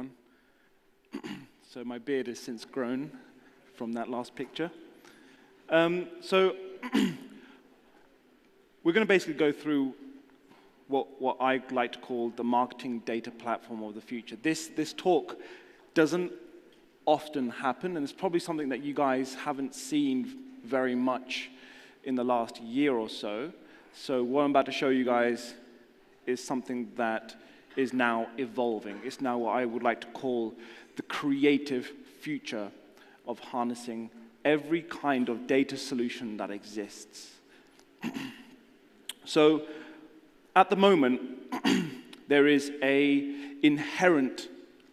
everyone. So my beard has since grown from that last picture. So we're going to basically go through what I like to call the marketing data platform of the future. This talk doesn't often happen, and it's probably something that you guys haven't seen very much in the last year or so. So what I'm about to show you guys is something that is now evolving. It's now what I would like to call the creative future of harnessing every kind of data solution that exists. So at the moment, there is an inherent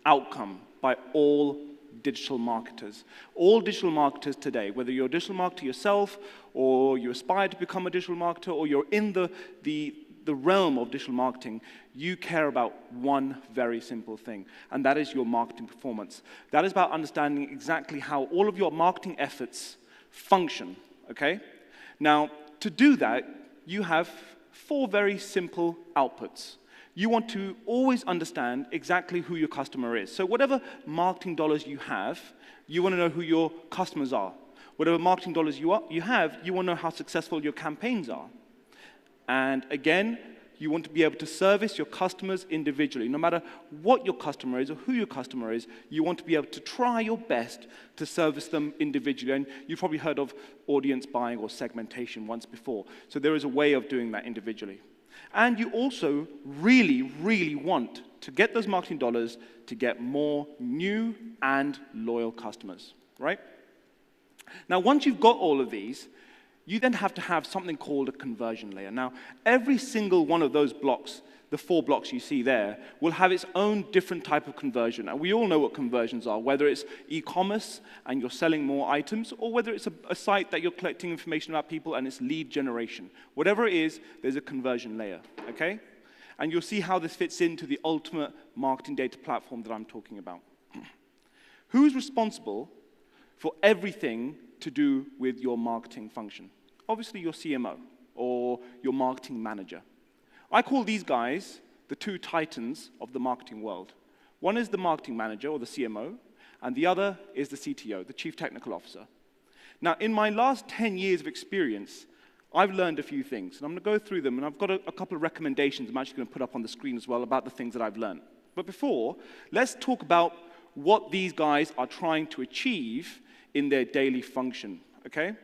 outcome by all digital marketers. All digital marketers today, whether you're a digital marketer yourself, or you aspire to become a digital marketer, or you're in the realm of digital marketing, you care about one very simple thing, and that is your marketing performance. That is about understanding exactly how all of your marketing efforts function, okay? Now, to do that, you have 4 very simple outputs. You want to always understand exactly who your customer is. So whatever marketing dollars you have, you want to know who your customers are. Whatever marketing dollars you have, you want to know how successful your campaigns are. And again, you want to be able to service your customers individually. No matter what your customer is or who your customer is, you want to be able to try your best to service them individually. And you've probably heard of audience buying or segmentation once before. So there is a way of doing that individually. And you also really, really want to get those marketing dollars to get more new and loyal customers, right? Now, once you've got all of these, you then have to have something called a conversion layer. Now, every single one of those blocks, the 4 blocks you see there, will have its own different type of conversion. And we all know what conversions are, whether it's e-commerce and you're selling more items, or whether it's a site that you're collecting information about people and it's lead generation. Whatever it is, there's a conversion layer, okay? And you'll see how this fits into the ultimate marketing data platform that I'm talking about. Who's responsible for everything to do with your marketing function? Obviously, your CMO or your marketing manager. I call these guys the 2 titans of the marketing world. One is the marketing manager, or the CMO, and the other is the CTO, the Chief Technical Officer. Now, in my last 10 years of experience, I've learned a few things, and I'm going to go through them, and I've got a couple of recommendations I'm actually going to put up on the screen as well about the things that I've learned. But before, let's talk about what these guys are trying to achieve in their daily function, okay?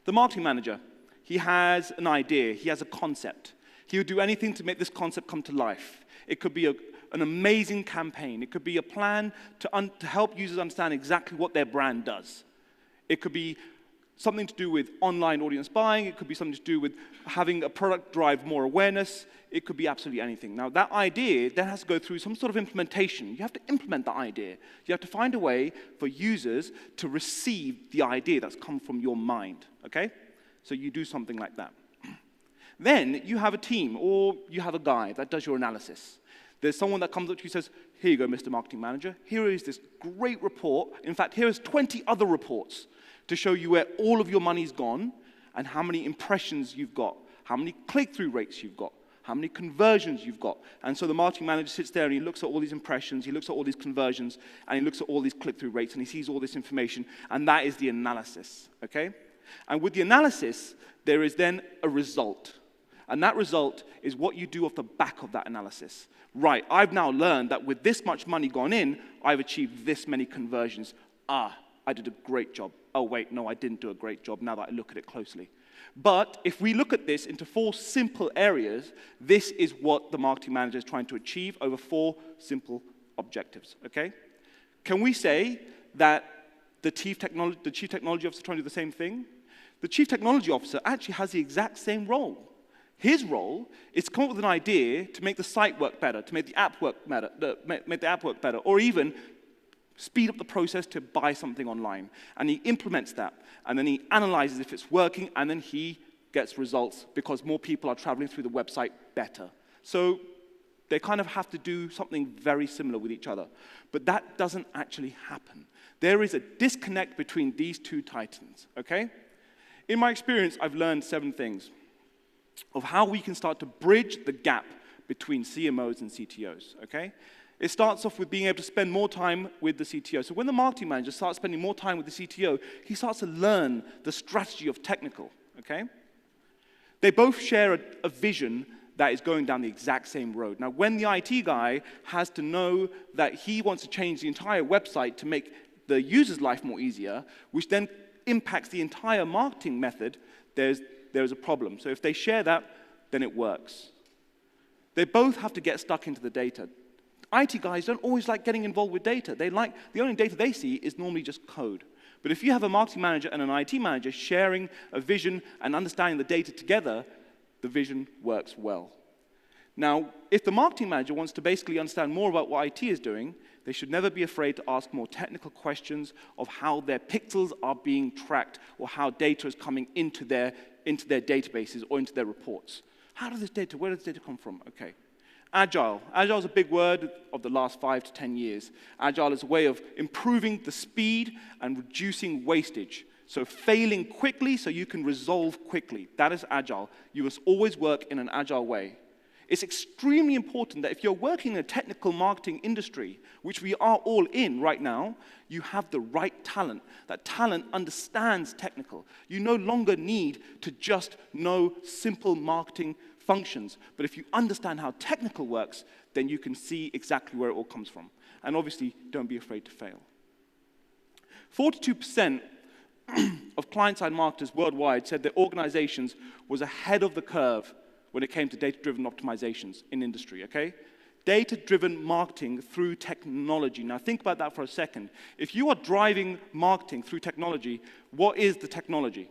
The marketing manager, he has an idea, he has a concept. He would do anything to make this concept come to life. It could be an amazing campaign. It could be a plan to help users understand exactly what their brand does. It could be something to do with online audience buying. It could be something to do with having a product drive more awareness. It could be absolutely anything. Now, that idea then has to go through some sort of implementation. You have to implement the idea. You have to find a way for users to receive the idea that's come from your mind, okay? So you do something like that. Then you have a team, or you have a guy that does your analysis. There's someone that comes up to you and says, here you go, Mr. Marketing Manager. Here is this great report. In fact, here is 20 other reports to show you where all of your money's gone and how many impressions you've got, how many click-through rates you've got, how many conversions you've got. And so the marketing manager sits there and he looks at all these impressions, he looks at all these conversions, and he looks at all these click-through rates, and he sees all this information, and that is the analysis, okay? And with the analysis, there is then a result. And that result is what you do off the back of that analysis. Right, I've now learned that with this much money gone in, I've achieved this many conversions. I did a great job. Oh, wait, no, I didn't do a great job now that I look at it closely. But if we look at this into 4 simple areas, this is what the marketing manager is trying to achieve over 4 simple objectives, okay? Can we say that the chief technology officer is trying to do the same thing? The chief technology officer actually has the exact same role. His role is to come up with an idea to make the site work better, to make the app work better, or even speed up the process to buy something online. And he implements that, and then he analyzes if it's working, and then he gets results because more people are traveling through the website better. So they kind of have to do something very similar with each other. But that doesn't actually happen. There is a disconnect between these 2 titans, okay? In my experience, I've learned 7 things of how we can start to bridge the gap between CMOs and CTOs, okay? It starts off with being able to spend more time with the CTO. So when the marketing manager starts spending more time with the CTO, he starts to learn the strategy of technical, okay? They both share a vision that is going down the exact same road. Now, when the IT guy has to know that he wants to change the entire website to make the user's life more easier, which then impacts the entire marketing method, there's a problem. So if they share that, then it works. They both have to get stuck into the data. IT guys don't always like getting involved with data. The only data they see is normally just code. But if you have a marketing manager and an IT manager sharing a vision and understanding the data together, the vision works well. Now, if the marketing manager wants to basically understand more about what IT is doing, they should never be afraid to ask more technical questions of how their pixels are being tracked or how data is coming into their databases or into their reports. Where does this data come from? Okay. Agile. Agile is a big word of the last 5 to 10 years. Agile is a way of improving the speed and reducing wastage. So failing quickly so you can resolve quickly. That is agile. You must always work in an agile way. It's extremely important that if you're working in a technical marketing industry, which we are all in right now, you have the right talent. That talent understands technical. You no longer need to just know simple marketing functions. But if you understand how technical works, then you can see exactly where it all comes from. And obviously, don't be afraid to fail. 42% of client-side marketers worldwide said that organizations was ahead of the curve when it came to data-driven optimizations in industry, okay? Data-driven marketing through technology. Now think about that for a second. If you are driving marketing through technology, what is the technology?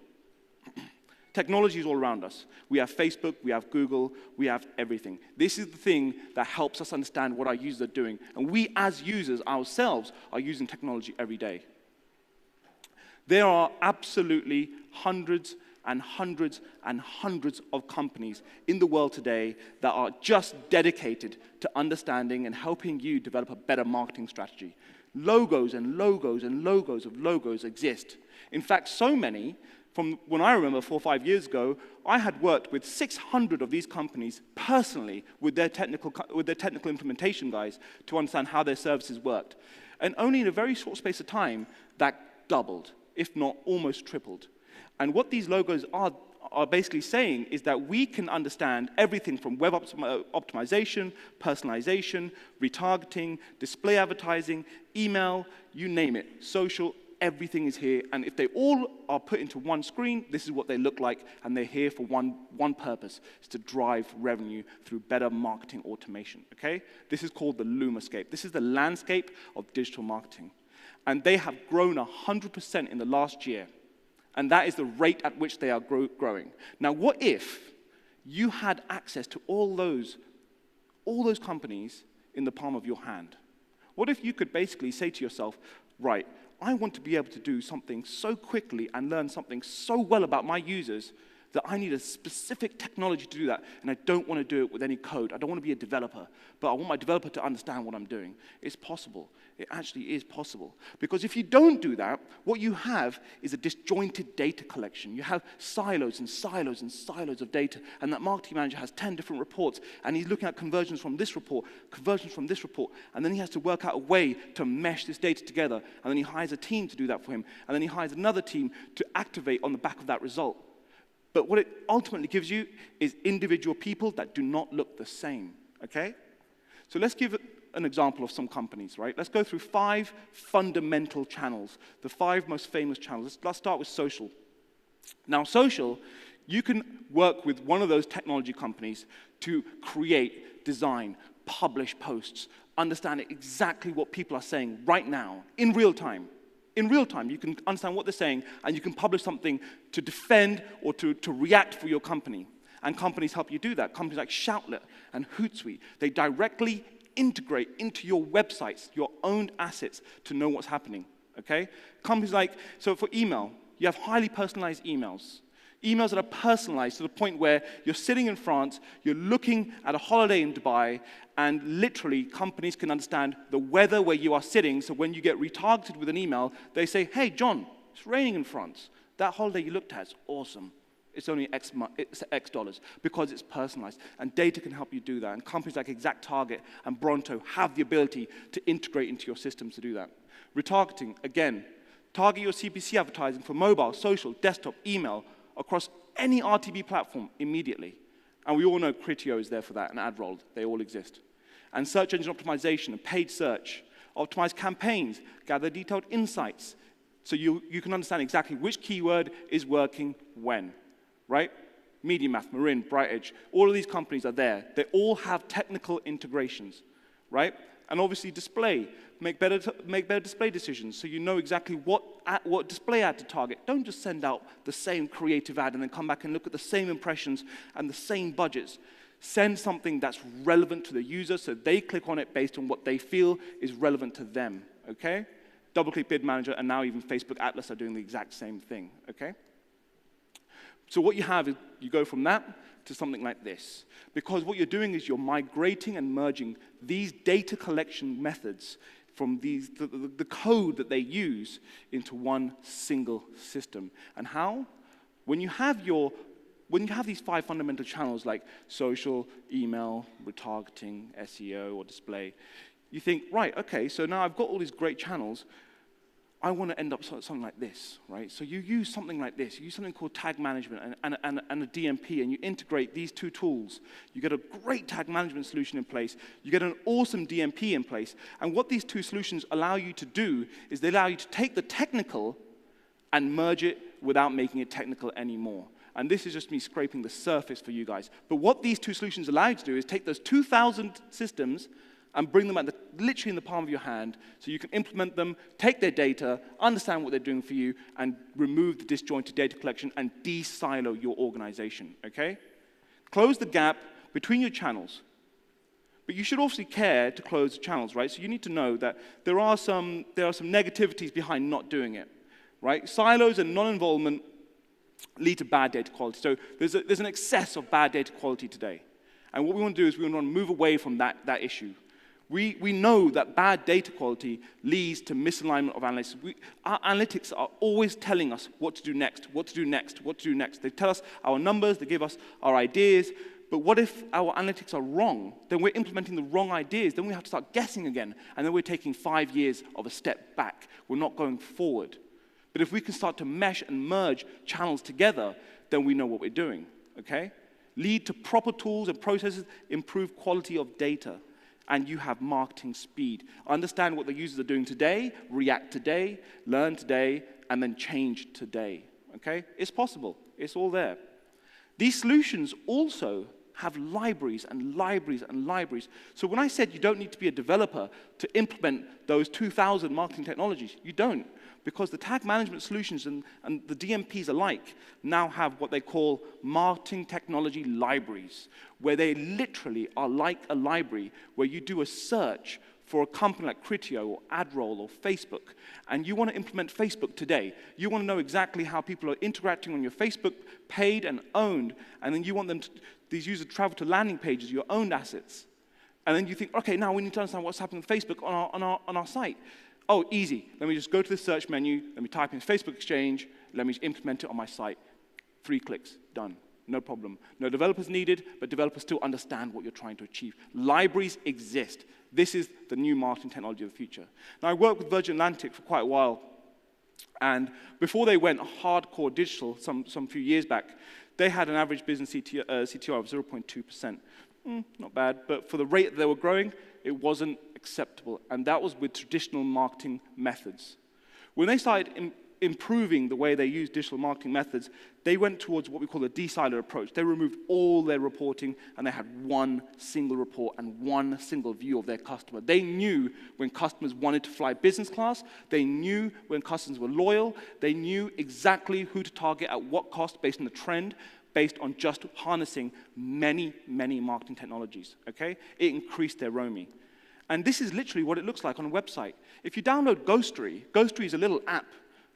Technology is all around us. We have Facebook, we have Google, we have everything. This is the thing that helps us understand what our users are doing. And we as users ourselves are using technology every day. There are absolutely hundreds and hundreds and hundreds of companies in the world today that are just dedicated to understanding and helping you develop a better marketing strategy. Logos and logos and logos of logos exist. In fact, so many, from when I remember 4 or 5 years ago, I had worked with 600 of these companies personally with their technical implementation guys to understand how their services worked. And only in a very short space of time, that doubled, if not almost tripled. And what these logos are basically saying is that we can understand everything from web optimization, personalization, retargeting, display advertising, email, you name it, social, everything is here. And if they all are put into one screen, this is what they look like, and they're here for one purpose, is to drive revenue through better marketing automation, okay? This is called the Lumascape. This is the landscape of digital marketing. And they have grown 100% in the last year. And that is the rate at which they are growing. Now, what if you had access to all those companies in the palm of your hand? What if you could basically say to yourself, right, I want to be able to do something so quickly and learn something so well about my users that I need a specific technology to do that, and I don't want to do it with any code. I don't want to be a developer, but I want my developer to understand what I'm doing. It's possible. It actually is possible. Because if you don't do that, what you have is a disjointed data collection. You have silos and silos and silos of data, and that marketing manager has 10 different reports, and he's looking at conversions from this report, and then he has to work out a way to mesh this data together, and then he hires a team to do that for him, and then he hires another team to activate on the back of that result. But what it ultimately gives you is individual people that do not look the same, okay? So let's give an example of some companies, right? Let's go through 5 fundamental channels, the 5 most famous channels. Let's start with social. Now, social, you can work with one of those technology companies to create, design, publish posts, understand exactly what people are saying right now, in real time. In real time, you can understand what they're saying, and you can publish something to defend or to react for your company. And companies help you do that. Companies like Shoutlet and Hootsuite, they directly integrate into your websites, your owned assets, to know what's happening, okay? Companies like, so for email, you have highly personalized emails. Emails that are personalized to the point where you're sitting in France, you're looking at a holiday in Dubai, and literally companies can understand the weather where you are sitting, so when you get retargeted with an email, they say, hey, John, it's raining in France. That holiday you looked at is awesome. It's only it's X dollars because it's personalized. And data can help you do that. And companies like ExactTarget and Bronto have the ability to integrate into your systems to do that. Retargeting, again, target your CPC advertising for mobile, social, desktop, email across any RTB platform immediately. And we all know Criteo is there for that, and AdRoll, they all exist. And search engine optimization and paid search, optimize campaigns, gather detailed insights, so you can understand exactly which keyword is working when, right? MediaMath, Marin, BrightEdge, all of these companies are there. They all have technical integrations, right? And obviously display, make better display decisions so you know exactly what display ad to target. Don't just send out the same creative ad and then come back and look at the same impressions and the same budgets. Send something that's relevant to the user so they click on it based on what they feel is relevant to them, okay? DoubleClick Bid Manager and now even Facebook Atlas are doing the exact same thing, okay? So what you have is you go from that to something like this. Because what you're doing is you're migrating and merging these data collection methods from the code that they use into one single system. And how? When you have these 5 fundamental channels like social, email, retargeting, SEO, or display, you think, right, okay, so now I've got all these great channels. I want to end up something like this, right? So you use something like this. You use something called tag management and a DMP, and you integrate these two tools. You get a great tag management solution in place. You get an awesome DMP in place. And what these two solutions allow you to do is they allow you to take the technical and merge it without making it technical anymore. And this is just me scraping the surface for you guys. But what these two solutions allow you to do is take those 2,000 systems and bring them literally in the palm of your hand so you can implement them, take their data, understand what they're doing for you, and remove the disjointed data collection and de-silo your organization, okay? Close the gap between your channels. But you should also care to close the channels, right? So you need to know that there are some negativities behind not doing it, right? Silos and non-involvement lead to bad data quality. So there's an excess of bad data quality today. And what we want to do is we want to move away from that issue. We know that bad data quality leads to misalignment of analytics. Our analytics are always telling us what to do next, what to do next, what to do next. They tell us our numbers, they give us our ideas, but what if our analytics are wrong? Then we're implementing the wrong ideas. Then we have to start guessing again, and then we're taking 5 years of a step back. We're not going forward. But if we can start to mesh and merge channels together, then we know what we're doing, okay? Lead to proper tools and processes, improve quality of data. And you have marketing speed. Understand what the users are doing today, react today, learn today, and then change today, okay? It's possible. It's all there. These solutions also have libraries and libraries and libraries. So when I said you don't need to be a developer to implement those 2,000 marketing technologies, you don't. Because the tag management solutions and the DMPs alike now have what they call marketing technology libraries, where they literally are like a library where you do a search for a company like Criteo or AdRoll or Facebook, and you want to implement Facebook today. You want to know exactly how people are interacting on your Facebook, paid and owned, and then you want these users to travel to landing pages, your owned assets. And then you think, okay, now we need to understand what's happening with Facebook on our site. Oh, easy. Let me just go to the search menu. Let me type in Facebook Exchange. Let me implement it on my site. 3 clicks. Done. No problem. No developers needed, but developers still understand what you're trying to achieve. Libraries exist. This is the new marketing technology of the future. Now, I worked with Virgin Atlantic for quite a while. And before they went hardcore digital some few years back, they had an average business CTR of 0.2%. Not bad. But for the rate that they were growing, it wasn't acceptable, and that was with traditional marketing methods. When they started improving the way they used digital marketing methods, they went towards what we call a de-silo approach. They removed all their reporting, and they had one single report and one single view of their customer. They knew when customers wanted to fly business class. They knew when customers were loyal. They knew exactly who to target at what cost based on the trend, based on just harnessing many, many marketing technologies, okay? It increased their roaming. And this is literally what it looks like on a website. If you download Ghostery is a little app.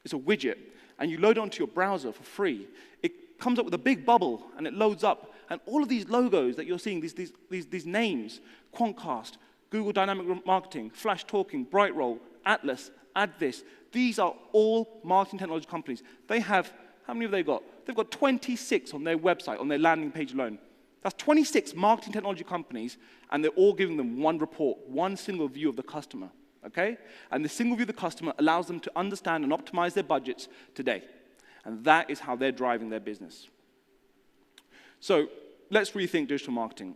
It's a widget. And you load it onto your browser for free. It comes up with a big bubble, and it loads up. And all of these logos that you're seeing, these names, Quantcast, Google Dynamic Marketing, Flash Talking, BrightRoll, Atlas, AdThis, these are all marketing technology companies. They have, how many have they got? They've got 26 on their website, on their landing page alone. That's 26 marketing technology companies, and they're all giving them one report, one single view of the customer, okay? And the single view of the customer allows them to understand and optimize their budgets today. And that is how they're driving their business. So let's rethink digital marketing.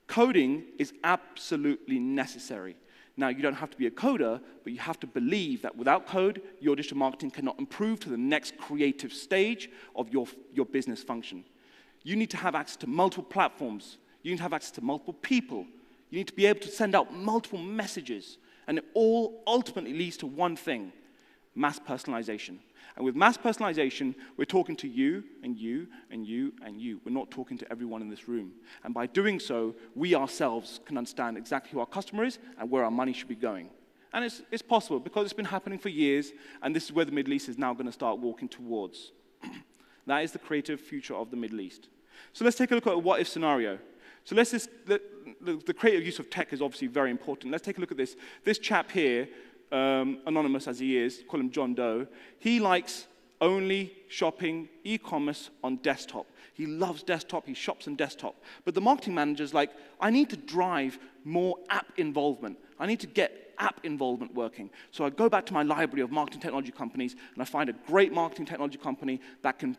Coding is absolutely necessary. Now, you don't have to be a coder, but you have to believe that without code, your digital marketing cannot improve to the next creative stage of your business function. You need to have access to multiple platforms. You need to have access to multiple people. You need to be able to send out multiple messages. And it all ultimately leads to one thing: mass personalization. And with mass personalization, we're talking to you, and you, and you, and you. We're not talking to everyone in this room. And by doing so, we ourselves can understand exactly who our customer is and where our money should be going. And it's possible because it's been happening for years, and this is where the Middle East is now going to start walking towards. That is the creative future of the Middle East. So let's take a look at a what-if scenario. So let's just, the creative use of tech is obviously very important. Let's take a look at this. This chap here, anonymous as he is, call him John Doe, he likes only shopping e-commerce on desktop. He loves desktop, he shops on desktop. But the marketing manager's like, I need to drive more app involvement. I need to get app involvement working. So I go back to my library of marketing technology companies, and I find a great marketing technology company that can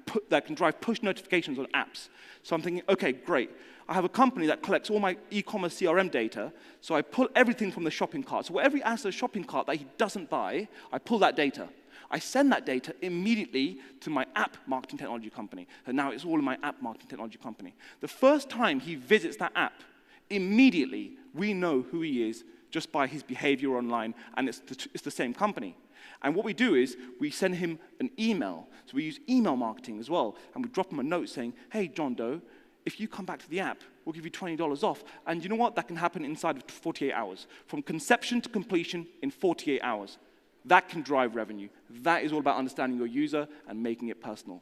drive push notifications on apps. So I'm thinking, okay, great. I have a company that collects all my e-commerce CRM data, so I pull everything from the shopping cart. So whatever he adds to the shopping cart that he doesn't buy, I pull that data. I send that data immediately to my app marketing technology company. And now it's all in my app marketing technology company. The first time he visits that app, immediately we know who he is just by his behavior online, and it's the same company. And what we do is we send him an email. So we use email marketing as well, and we drop him a note saying, hey, John Doe, if you come back to the app, we'll give you $20 off. And you know what? That can happen inside of 48 hours. From conception to completion in 48 hours. That can drive revenue. That is all about understanding your user and making it personal.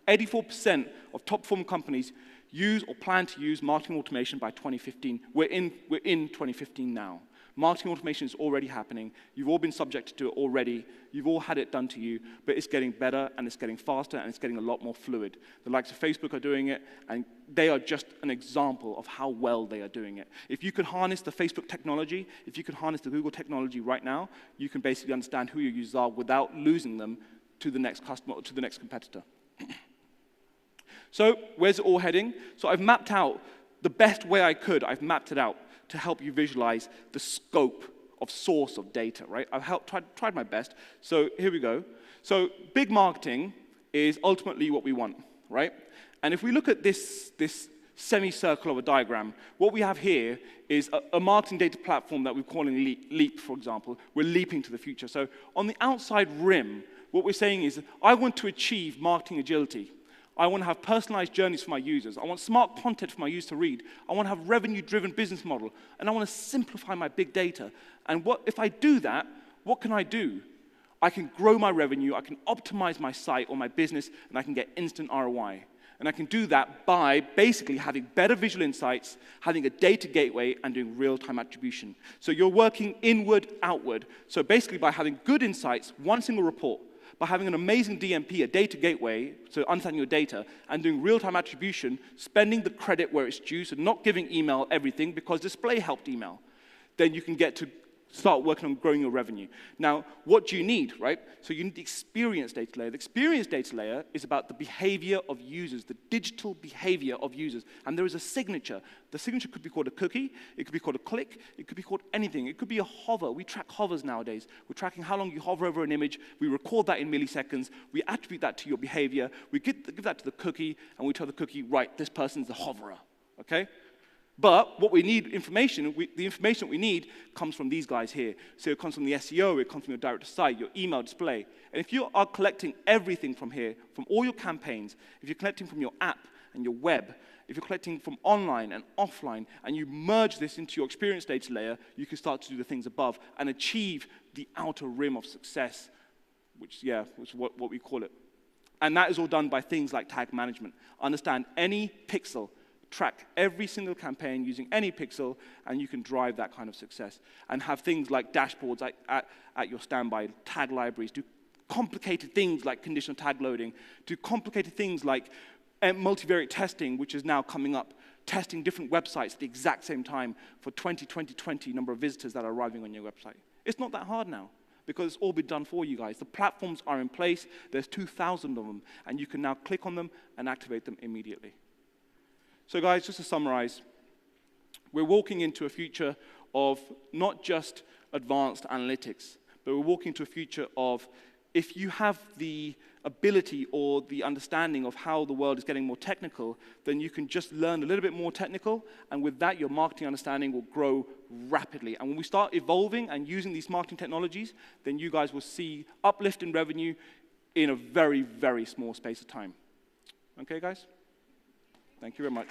84% of top-performing companies use or plan to use marketing automation by 2015. We're in 2015 now. Marketing automation is already happening. You've all been subjected to it already. You've all had it done to you, but it's getting better, and it's getting faster, and it's getting a lot more fluid. The likes of Facebook are doing it, and they are just an example of how well they are doing it. If you could harness the Facebook technology, if you could harness the Google technology right now, you can basically understand who your users are without losing them to the next customer or to the next competitor. So where's it all heading? So I've mapped out the best way I could. I've mapped it out to help you visualize the scope of source of data, right? I've tried my best. So here we go. So big marketing is ultimately what we want, right? And if we look at this semicircle of a diagram, what we have here is a marketing data platform that we're calling Leap, for example. We're leaping to the future. So on the outside rim, what we're saying is, I want to achieve marketing agility. I want to have personalized journeys for my users. I want smart content for my users to read. I want to have revenue-driven business model. And I want to simplify my big data. And if I do that, what can I do? I can grow my revenue, I can optimize my site or my business, and I can get instant ROI. And I can do that by basically having better visual insights, having a data gateway, and doing real-time attribution. So you're working inward, outward. So basically by having good insights, one single report, by having an amazing DMP, a data gateway, so understanding your data, and doing real-time attribution, spending the credit where it's due, so not giving email everything because display helped email, then you can get to start working on growing your revenue. Now, what do you need, right? So you need the experience data layer. The experience data layer is about the behavior of users, the digital behavior of users. And there is a signature. The signature could be called a cookie. It could be called a click. It could be called anything. It could be a hover. We track hovers nowadays. We're tracking how long you hover over an image. We record that in milliseconds. We attribute that to your behavior. We give that to the cookie, and we tell the cookie, right, this person's the hoverer, okay? But what we need information, the information that we need comes from these guys here. So it comes from the SEO, it comes from your direct to site, your email display. And if you are collecting everything from here, from all your campaigns, if you're collecting from your app and your web, if you're collecting from online and offline, and you merge this into your experience data layer, you can start to do the things above and achieve the outer rim of success, which is what we call it. And that is all done by things like tag management. Understand any pixel, track every single campaign using any pixel, and you can drive that kind of success. And have things like dashboards at your standby, tag libraries, do complicated things like conditional tag loading, to complicated things like multivariate testing, which is now coming up, testing different websites at the exact same time for 20 number of visitors that are arriving on your website. It's not that hard now, because it's all been done for you guys. The platforms are in place. There's 2,000 of them, and you can now click on them and activate them immediately. So guys, just to summarize, we're walking into a future of not just advanced analytics, but we're walking into a future of, if you have the ability or the understanding of how the world is getting more technical, then you can just learn a little bit more technical, and with that, your marketing understanding will grow rapidly. And when we start evolving and using these marketing technologies, then you guys will see uplift in revenue in a very, very small space of time. Okay, guys? Thank you very much.